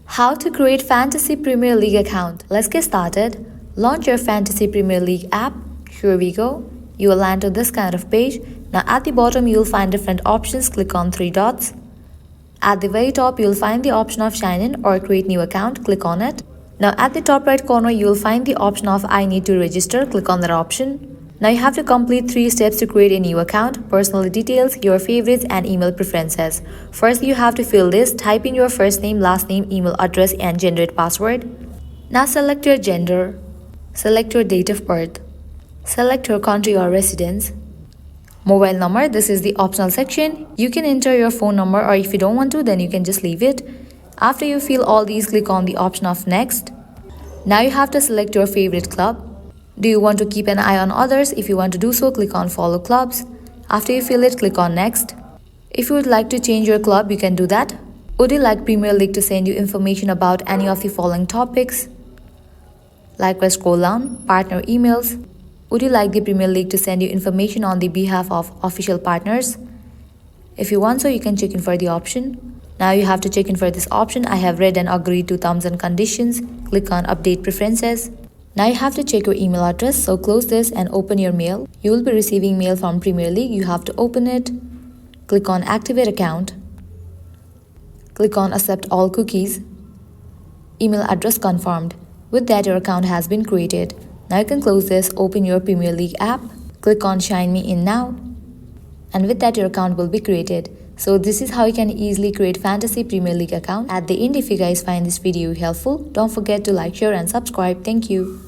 How to create Fantasy Premier League account. Let's get started. Launch your Fantasy Premier League app. Here we go. You will land to this kind of page. Now at the bottom you will find different options. Click on three dots. At the very top you will find the option of sign in or create new account. Click on it. Now at the top right corner you will find the option of I need to register. Click on that option. Now you have to complete 3 steps to create a new account: personal details, your favorites, and email preferences. First you have to fill this. Type in your first name, last name, email address, and generate password. Now select your gender. Select your date of birth. Select your country or residence. Mobile number, this is the optional section. You can enter your phone number, or if you don't want to, then you can just leave it. After you fill all these, click on the option of next. Now you have to select your favorite club. Do you want to keep an eye on others? If you want to do so, click on follow clubs. After you fill it, click on next. If you would like to change your club, you can do that. Would you like Premier League to send you information about any of the following topics? Likewise, scroll down, partner emails. Would you like the Premier League to send you information on the behalf of official partners? If you want so, you can check in for the option. Now you have to check in for this option. I have read and agreed to terms and conditions. Click on update preferences. Now you have to check your email address, so close this and open your mail. You will be receiving mail from Premier League. You have to open it. Click on activate account. Click on accept all cookies. Email address confirmed. With that, your account has been created. Now you can close this, open your Premier League app. Click on sign me in now. And with that, your account will be created. So this is how you can easily create Fantasy Premier League account. At the end, if you guys find this video helpful, don't forget to like, share and subscribe. Thank you.